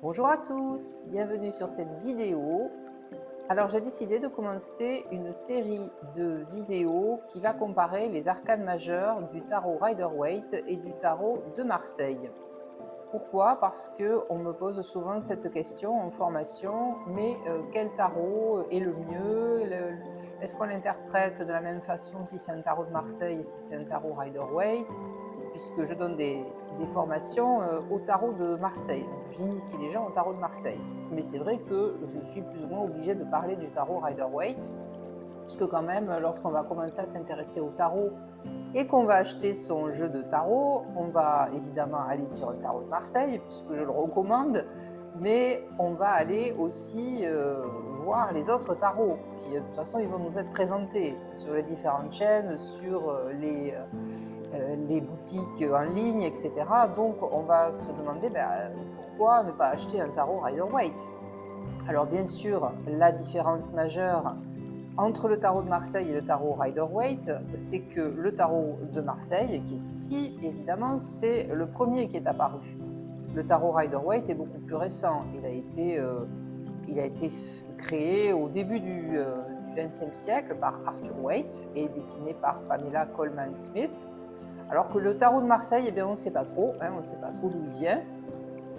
Bonjour à tous, bienvenue sur cette vidéo. Alors j'ai décidé de commencer une série de vidéos qui va comparer les arcanes majeures du tarot Rider-Waite et du tarot de Marseille. Pourquoi? Parce qu'on me pose souvent cette question en formation, mais quel tarot est le mieux? Est-ce qu'on l'interprète de la même façon si c'est un tarot de Marseille et si c'est un tarot Rider-Waite? Puisque je donne des formations au tarot de Marseille. J'initie les gens au tarot de Marseille. Mais c'est vrai que je suis plus ou moins obligée de parler du tarot Rider-Waite, puisque quand même, lorsqu'on va commencer à s'intéresser au tarot et qu'on va acheter son jeu de tarot, on va évidemment aller sur le tarot de Marseille, puisque je le recommande, mais on va aller aussi voir les autres tarots. Puis de toute façon, ils vont nous être présentés sur les différentes chaînes, sur les boutiques en ligne, etc. Donc on va se demander pourquoi ne pas acheter un tarot Rider-Waite. Alors bien sûr, la différence majeure entre le tarot de Marseille et le tarot Rider-Waite, c'est que le tarot de Marseille, qui est ici, évidemment, c'est le premier qui est apparu. Le tarot Rider-Waite est beaucoup plus récent. Il a été créé au début du XXe siècle par Arthur Waite et dessiné par Pamela Colman Smith. Alors que le tarot de Marseille, on ne sait pas trop, on ne sait pas trop d'où il vient.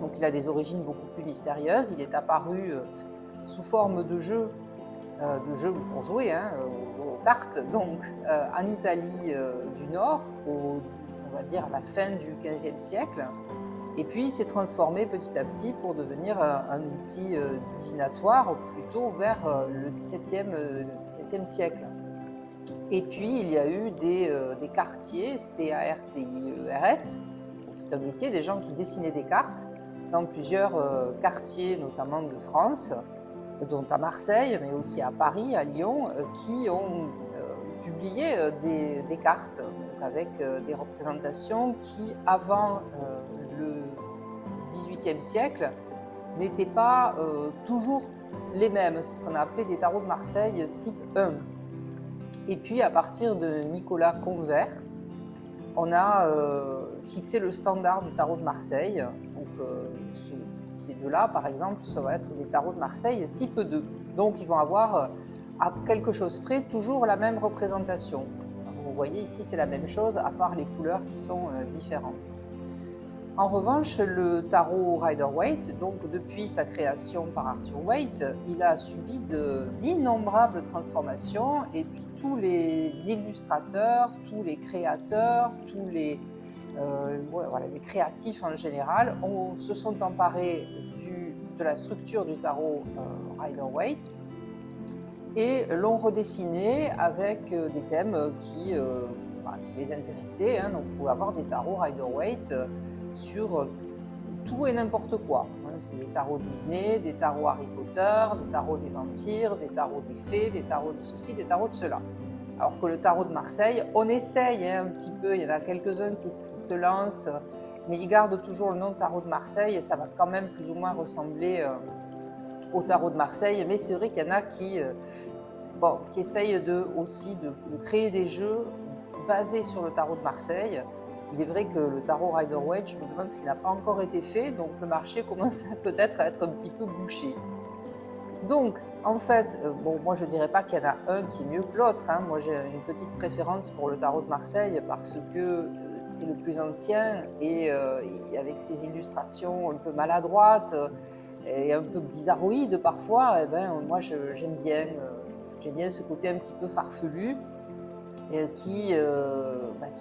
Donc il a des origines beaucoup plus mystérieuses. Il est apparu sous forme de jeu pour jouer, aux cartes, donc en Italie du Nord, on va dire à la fin du XVe siècle. Et puis il s'est transformé petit à petit pour devenir un outil divinatoire plutôt vers le XVIIe siècle. Et puis, il y a eu des cartiers, C-A-R-T-I-E-R-S. C'est un métier, des gens qui dessinaient des cartes dans plusieurs quartiers, notamment de France, dont à Marseille, mais aussi à Paris, à Lyon, qui ont publié des cartes donc avec des représentations qui, avant le XVIIIe siècle, n'étaient pas toujours les mêmes. C'est ce qu'on a appelé des tarots de Marseille type 1. Et puis, à partir de Nicolas Convert, on a fixé le standard du tarot de Marseille. Donc, ces deux-là, par exemple, ça va être des tarots de Marseille type 2. Donc, ils vont avoir, à quelque chose près, toujours la même représentation. Alors, vous voyez, ici, c'est la même chose, à part les couleurs qui sont différentes. En revanche, le tarot Rider-Waite, donc depuis sa création par Arthur Waite, il a subi d'innombrables transformations et puis tous les illustrateurs, tous les créateurs, tous les créatifs en général se sont emparés de la structure du tarot Rider-Waite et l'ont redessiné avec des thèmes qui les intéressaient. Donc vous pouvez avoir des tarots Rider-Waite sur tout et n'importe quoi. C'est des tarots Disney, des tarots Harry Potter, des tarots des vampires, des tarots des fées, des tarots de ceci, des tarots de cela. Alors que le tarot de Marseille, on essaye un petit peu, il y en a quelques-uns qui se lancent, mais ils gardent toujours le nom de tarot de Marseille et ça va quand même plus ou moins ressembler au tarot de Marseille. Mais c'est vrai qu'il y en a qui essayent aussi de créer des jeux basés sur le tarot de Marseille. Il est vrai que le tarot Rider-Waite, je me demande s'il n'a pas encore été fait, donc le marché commence peut-être à être un petit peu bouché. Donc, en fait, moi je ne dirais pas qu'il y en a un qui est mieux que l'autre. Moi j'ai une petite préférence pour le tarot de Marseille parce que c'est le plus ancien et avec ses illustrations un peu maladroites et un peu bizarroïdes parfois, moi j'aime bien ce côté un petit peu farfelu. Qui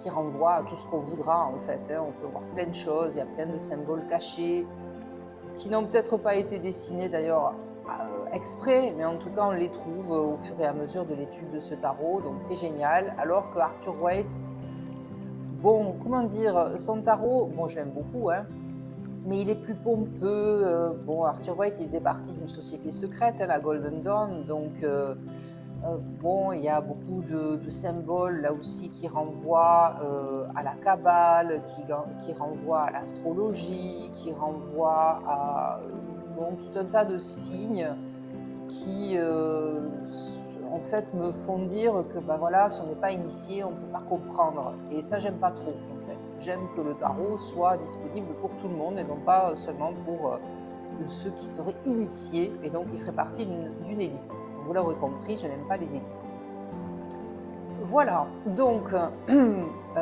renvoie à tout ce qu'on voudra en fait. On peut voir plein de choses, il y a plein de symboles cachés qui n'ont peut-être pas été dessinés d'ailleurs exprès, mais en tout cas on les trouve au fur et à mesure de l'étude de ce tarot, donc c'est génial. Alors que Arthur Waite, son tarot, je l'aime beaucoup, mais il est plus pompeux. Arthur Waite, il faisait partie d'une société secrète, la Golden Dawn, donc il y a beaucoup de symboles là aussi qui renvoient à la Kabbale, qui renvoient à l'astrologie, qui renvoient à tout un tas de signes qui en fait me font dire que si on n'est pas initié, on ne peut pas comprendre. Et ça, j'aime pas trop en fait. J'aime que le tarot soit disponible pour tout le monde et non pas seulement pour ceux qui seraient initiés et donc qui feraient partie d'une élite. Vous l'aurez compris, je n'aime pas les élites. Voilà, donc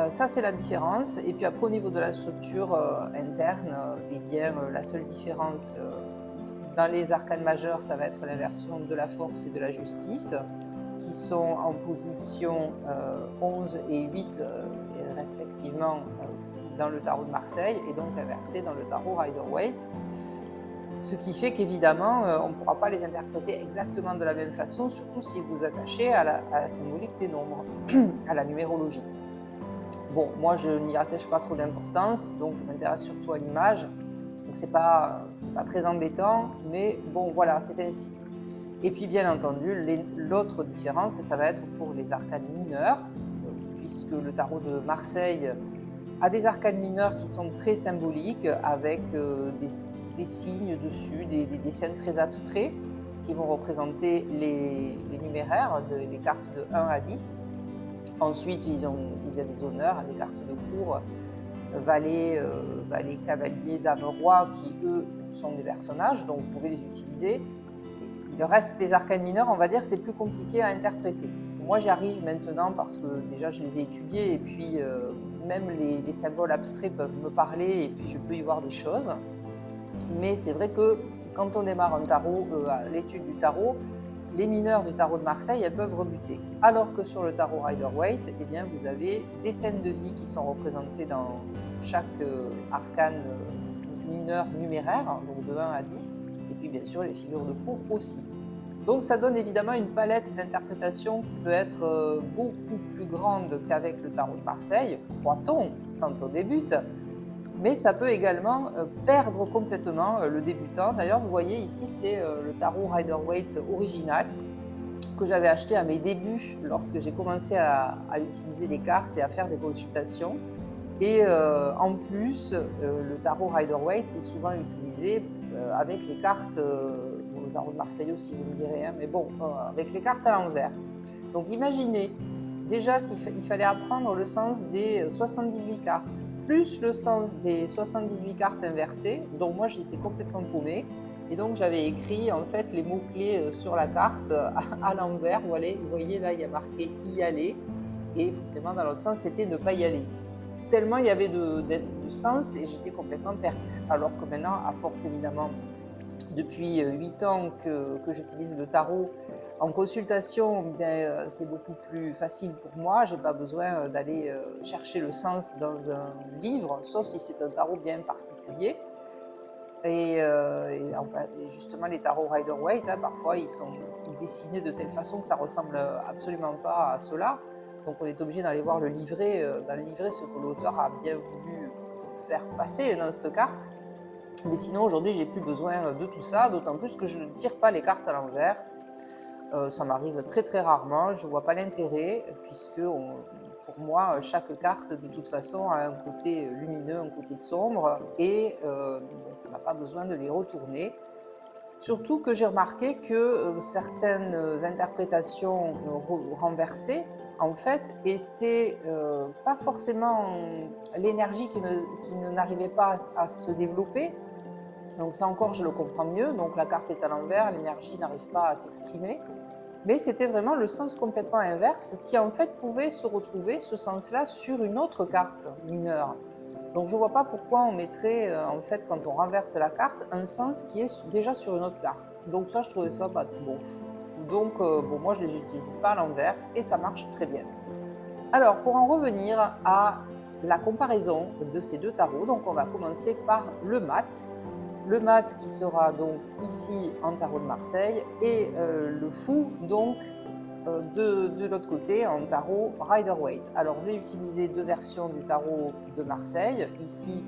ça c'est la différence. Et puis après au niveau de la structure interne, eh bien la seule différence dans les arcanes majeures, ça va être l'inversion de la force et de la justice, qui sont en position 11 et 8 respectivement dans le tarot de Marseille et donc inversé dans le tarot Rider-Waite. Ce qui fait qu'évidemment, on ne pourra pas les interpréter exactement de la même façon, surtout si vous attachez à la symbolique des nombres, à la numérologie. Bon, moi je n'y attache pas trop d'importance, donc je m'intéresse surtout à l'image. Donc c'est pas très embêtant, mais bon voilà, c'est ainsi. Et puis bien entendu, l'autre différence, ça va être pour les arcanes mineures, puisque le tarot de Marseille a des arcanes mineures qui sont très symboliques, avec des signes dessus, des dessins très abstraits, qui vont représenter les numéraires, les cartes de 1 à 10. Ensuite, il y a des honneurs, des cartes de cour, valet, cavalier, dame, roi, qui eux sont des personnages, donc vous pouvez les utiliser. Le reste des arcanes mineurs, on va dire, c'est plus compliqué à interpréter. Moi, j'y arrive maintenant parce que déjà, je les ai étudiés et puis même les symboles abstraits peuvent me parler et puis je peux y voir des choses. Mais c'est vrai que quand on démarre un tarot, l'étude du tarot, les mineurs du tarot de Marseille, elles peuvent rebuter. Alors que sur le tarot Rider-Waite, eh bien, vous avez des scènes de vie qui sont représentées dans chaque arcane mineur numéraire, donc de 1 à 10, et puis bien sûr les figures de cour aussi. Donc ça donne évidemment une palette d'interprétation qui peut être beaucoup plus grande qu'avec le tarot de Marseille, croit-on, quand on débute. Mais ça peut également perdre complètement le débutant. D'ailleurs, vous voyez ici, c'est le tarot Rider-Waite original que j'avais acheté à mes débuts lorsque j'ai commencé à utiliser les cartes et à faire des consultations. Et en plus, le tarot Rider-Waite est souvent utilisé avec les cartes, le tarot de Marseille aussi, vous me direz, hein, mais bon, avec les cartes à l'envers. Donc imaginez, déjà il fallait apprendre le sens des 78 cartes, plus le sens des 78 cartes inversées, donc moi j'étais complètement paumée. Et donc j'avais écrit en fait les mots-clés sur la carte à l'envers, vous voyez là il y a marqué y aller, et forcément dans l'autre sens c'était ne pas y aller. Tellement il y avait du sens et j'étais complètement perdue. Alors que maintenant, à force évidemment, depuis 8 ans que j'utilise le tarot en consultation, c'est beaucoup plus facile pour moi. Je n'ai pas besoin d'aller chercher le sens dans un livre, sauf si c'est un tarot bien particulier. Et justement, les tarots Rider-Waite, parfois, ils sont dessinés de telle façon que ça ressemble absolument pas à cela. Donc, on est obligé d'aller voir dans le livret ce que l'auteur a bien voulu faire passer dans cette carte. Mais sinon, aujourd'hui, j'ai plus besoin de tout ça, d'autant plus que je ne tire pas les cartes à l'envers. Ça m'arrive très très rarement, je ne vois pas l'intérêt, puisque pour moi, chaque carte, de toute façon, a un côté lumineux, un côté sombre, et on n'a pas besoin de les retourner. Surtout que j'ai remarqué que certaines interprétations renversées, en fait, étaient pas forcément l'énergie qui n'arrivait pas à se développer. Donc ça encore, je le comprends mieux. Donc la carte est à l'envers, l'énergie n'arrive pas à s'exprimer. Mais c'était vraiment le sens complètement inverse qui en fait pouvait se retrouver, ce sens-là, sur une autre carte mineure. Donc je ne vois pas pourquoi on mettrait, en fait, quand on renverse la carte, un sens qui est déjà sur une autre carte. Donc ça, je trouvais ça pas bon. Donc bon, moi, je ne les utilise pas à l'envers et ça marche très bien. Alors, pour en revenir à la comparaison de ces deux tarots, donc on va commencer par le mat. Le mat qui sera donc ici en tarot de Marseille et le fou donc de l'autre côté en tarot Rider-Waite. Alors j'ai utilisé deux versions du tarot de Marseille. Ici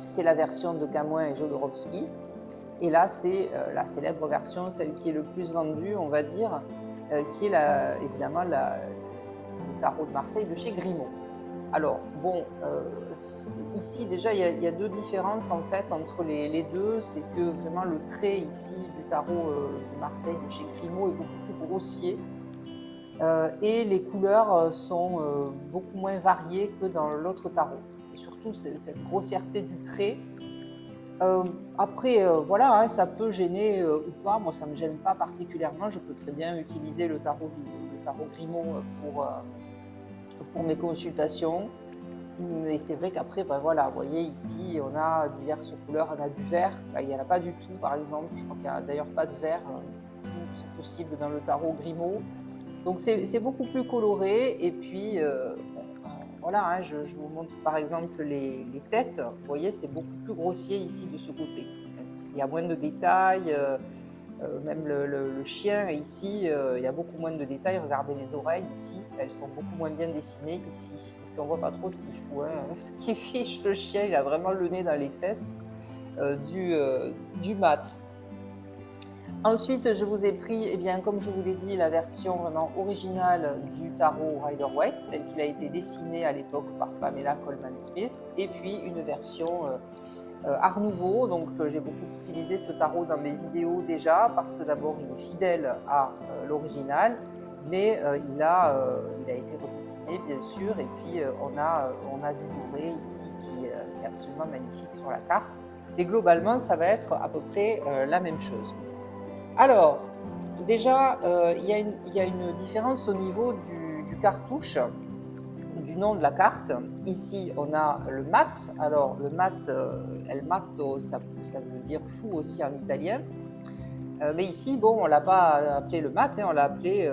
c'est la version de Camoin et Jodorowsky et là c'est la célèbre version, celle qui est le plus vendue on va dire, qui est évidemment le tarot de Marseille de chez Grimaud. Alors, bon, ici déjà, il y a deux différences en fait entre les deux. C'est que vraiment le trait ici du tarot de Marseille de chez Grimaud est beaucoup plus grossier. Et les couleurs sont beaucoup moins variées que dans l'autre tarot. C'est surtout cette grossièreté du trait Après, voilà, hein, ça peut gêner ou pas. Moi, ça ne me gêne pas particulièrement. Je peux très bien utiliser le tarot Grimaud pour mes consultations. Et c'est vrai qu'après, ben voilà, vous voyez ici, on a diverses couleurs. On a du vert, là, il n'y en a pas du tout, par exemple. Je crois qu'il n'y a d'ailleurs pas de vert, c'est possible dans le tarot Grimaud. Donc c'est beaucoup plus coloré. Et puis, bon, voilà, hein, je vous montre par exemple les têtes. Vous voyez, c'est beaucoup plus grossier ici de ce côté. Il y a moins de détails. Même le chien ici, il y a beaucoup moins de détails. Regardez les oreilles ici, elles sont beaucoup moins bien dessinées ici. Et puis on voit pas trop ce qu'il fout, hein. Ce qui fiche le chien, il a vraiment le nez dans les fesses du mat. Ensuite, je vous ai pris, eh bien, comme je vous l'ai dit, la version vraiment originale du tarot Rider-Waite, tel qu'il a été dessiné à l'époque par Pamela Colman Smith, et puis une version Art Nouveau. Donc j'ai beaucoup utilisé ce tarot dans mes vidéos déjà, parce que d'abord il est fidèle à l'original, mais il a été redessiné bien sûr, et puis on a du doré ici qui est absolument magnifique sur la carte. Et globalement, ça va être à peu près la même chose. Alors, déjà, il y a une différence au niveau du cartouche, du nom de la carte. Ici, on a le mat. Alors, le mat, el matto, ça veut dire fou aussi en italien. Mais ici, bon, on ne l'a pas appelé le mat, hein, on l'a appelé,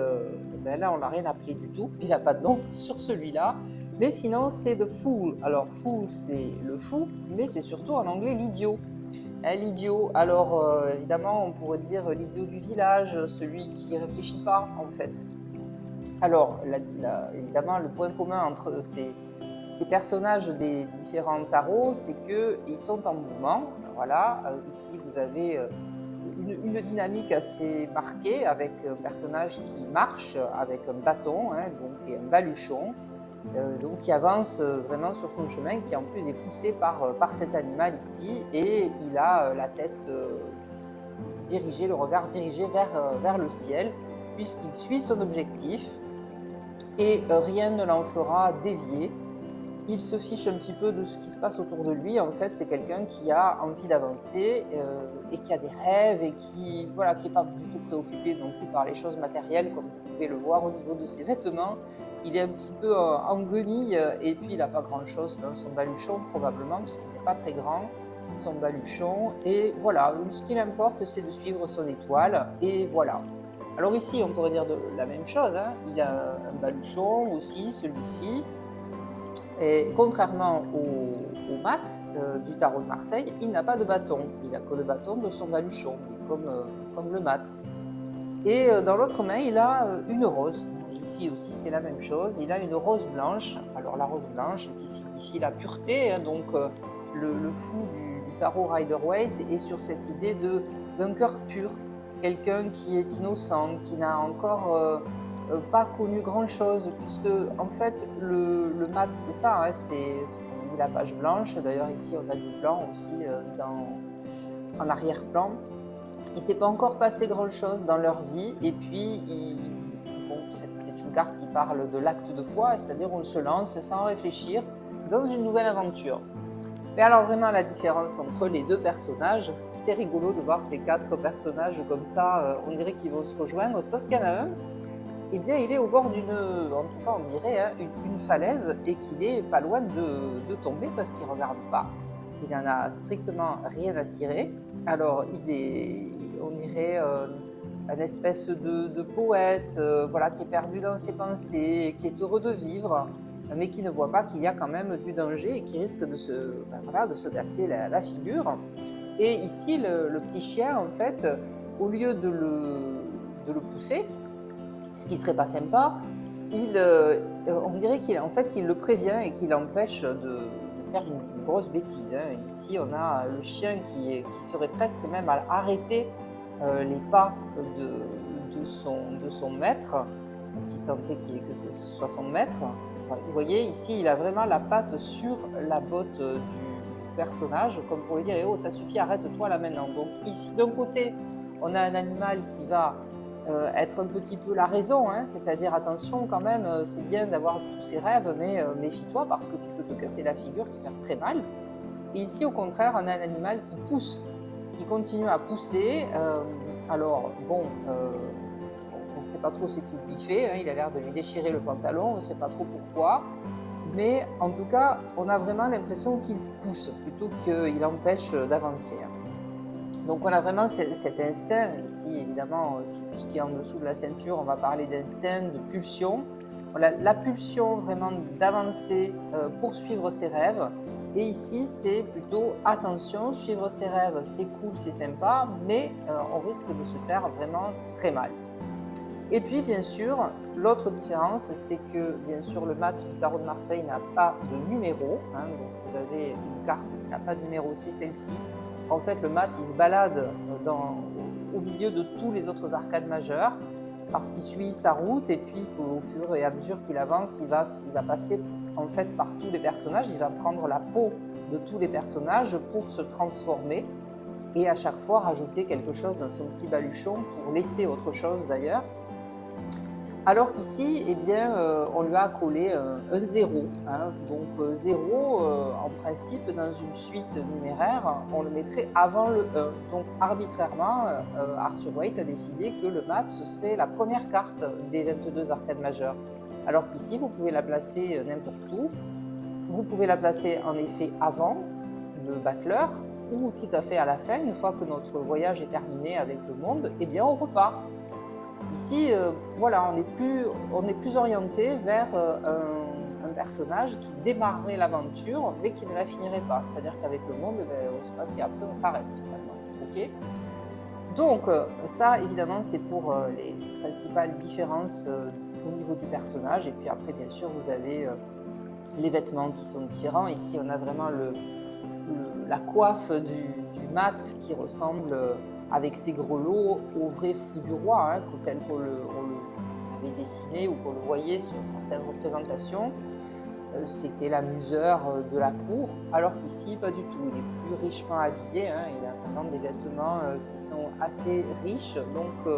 ben là, on l'a rien appelé du tout. Il n'a pas de nom sur celui-là. Mais sinon, c'est the fool. Alors, fool, c'est le fou, mais c'est surtout en anglais l'idiot. L'idiot, alors évidemment on pourrait dire l'idiot du village, celui qui ne réfléchit pas en fait. Alors évidemment le point commun entre ces personnages des différents tarots, c'est qu'ils sont en mouvement. Voilà, ici vous avez une dynamique assez marquée avec un personnage qui marche avec un bâton, hein, donc, et un baluchon. Donc qui avance vraiment sur son chemin, qui en plus est poussé par cet animal ici, et il a la tête dirigée, le regard dirigé vers le ciel, puisqu'il suit son objectif, et rien ne l'en fera dévier. Il se fiche un petit peu de ce qui se passe autour de lui. En fait, c'est quelqu'un qui a envie d'avancer et qui a des rêves et qui n'est pas du tout préoccupé non plus par les choses matérielles, comme vous pouvez le voir au niveau de ses vêtements. Il est un petit peu en guenille et puis il n'a pas grand-chose dans son baluchon probablement, puisqu'il n'est pas très grand, son baluchon. Et voilà, ce qui l'importe, c'est de suivre son étoile. Et voilà. Alors ici, on pourrait dire la même chose, hein. Il a un baluchon aussi, celui-ci. Et contrairement au mat du tarot de Marseille, il n'a pas de bâton. Il n'a que le bâton de son baluchon, comme le mat. Et dans l'autre main, il a une rose. Ici aussi, c'est la même chose. Il a une rose blanche. Alors la rose blanche qui signifie la pureté, hein, donc le fou du tarot Rider-Waite est sur cette idée d'un cœur pur. Quelqu'un qui est innocent, qui n'a encore pas connu grand-chose, puisque en fait le mat c'est ça, hein, c'est ce qu'on dit la page blanche. D'ailleurs ici on a du blanc aussi en arrière-plan. Il ne s'est pas encore passé grand-chose dans leur vie, et puis c'est une carte qui parle de l'acte de foi, c'est-à-dire on se lance sans réfléchir dans une nouvelle aventure. Mais alors vraiment la différence entre les deux personnages, c'est rigolo de voir ces quatre personnages comme ça, on dirait qu'ils vont se rejoindre, sauf qu'il y en a un, eh bien il est au bord en tout cas on dirait, hein, une falaise, et qu'il est pas loin de tomber parce qu'il ne regarde pas. Il n'en a strictement rien à cirer. Alors on dirait une espèce de poète voilà, qui est perdu dans ses pensées, qui est heureux de vivre, mais qui ne voit pas qu'il y a quand même du danger et qui risque de se casser la figure. Et ici, le petit chien, en fait, au lieu de le pousser, ce qui ne serait pas sympa, on dirait qu'il le prévient et qu'il l'empêche de faire une grosse bêtise, hein. Ici, on a le chien qui serait presque même à arrêter les pas de son maître, si tant est que ce soit son maître. Vous voyez, ici, il a vraiment la patte sur la botte du personnage, comme pour lui dire « Oh, ça suffit, arrête-toi là maintenant ». Donc ici, d'un côté, on a un animal qui va être un petit peu la raison, hein, c'est-à-dire attention quand même, c'est bien d'avoir tous ces rêves, mais méfie-toi parce que tu peux te casser la figure, te faire très mal. Et ici, au contraire, on a un animal qui pousse, qui continue à pousser. Alors, bon, on ne sait pas trop ce qu'il lui fait, hein, il a l'air de lui déchirer le pantalon, on ne sait pas trop pourquoi. Mais en tout cas, on a vraiment l'impression qu'il pousse plutôt qu'il empêche d'avancer. Donc on a vraiment cet instinct, ici évidemment, tout ce qui est en dessous de la ceinture, on va parler d'instinct, de pulsion. Voilà, la pulsion vraiment d'avancer, poursuivre ses rêves. Et ici, c'est plutôt attention, suivre ses rêves, c'est cool, c'est sympa, mais on risque de se faire vraiment très mal. Et puis, bien sûr, l'autre différence, c'est que, bien sûr, le mat du tarot de Marseille n'a pas de numéro. Hein, donc vous avez une carte qui n'a pas de numéro, c'est celle-ci. En fait, le mat, il se balade au milieu de tous les autres arcades majeures parce qu'il suit sa route et puis qu'au fur et à mesure qu'il avance, il va passer en fait par tous les personnages. Il va prendre la peau de tous les personnages pour se transformer et à chaque fois rajouter quelque chose dans son petit baluchon pour laisser autre chose d'ailleurs. Alors qu'ici, eh bien, on lui a collé un 0. Hein. Donc 0, en principe, dans une suite numéraire, on le mettrait avant le 1. Donc arbitrairement, Arthur Waite a décidé que le mat, ce serait la première carte des 22 arcades majeures. Alors qu'ici, vous pouvez la placer n'importe où. Vous pouvez la placer en effet avant le battleur ou tout à fait à la fin, une fois que notre voyage est terminé avec le monde, eh bien on repart. Ici, voilà, on est plus orienté vers un personnage qui démarrerait l'aventure, mais qui ne la finirait pas. C'est-à-dire qu'avec le monde, on se passe qu'après on s'arrête finalement. Okay, donc ça, évidemment, c'est pour les principales différences au niveau du personnage. Et puis après, bien sûr, vous avez les vêtements qui sont différents. Ici, on a vraiment la coiffe du mat qui ressemble avec ses grelots au vrai fou du roi, hein, tel qu'on l'avait dessiné ou qu'on le voyait sur certaines représentations. C'était l'amuseur de la cour, alors qu'ici, pas du tout. Il est plus richement habillé, hein, il a vraiment des vêtements qui sont assez riches. Donc,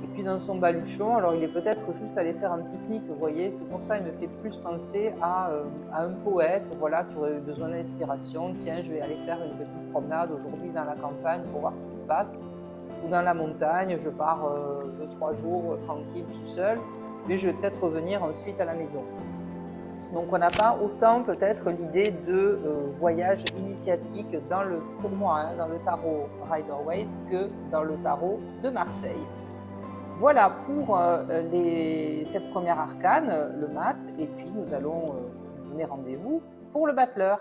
et puis dans son baluchon, alors il est peut-être juste allé faire un pique-nique, vous voyez, c'est pour ça qu'il me fait plus penser à un poète, voilà, qui aurait eu besoin d'inspiration. Tiens, je vais aller faire une petite promenade aujourd'hui dans la campagne pour voir ce qui se passe. Ou dans la montagne, je pars 2-3 jours tranquille, tout seul, mais je vais peut-être revenir ensuite à la maison. Donc on n'a pas autant peut-être l'idée de voyage initiatique pour moi, hein, dans le tarot Rider-Waite que dans le tarot de Marseille. Voilà pour cette première arcane, le mat, et puis nous allons donner rendez-vous pour le battleur.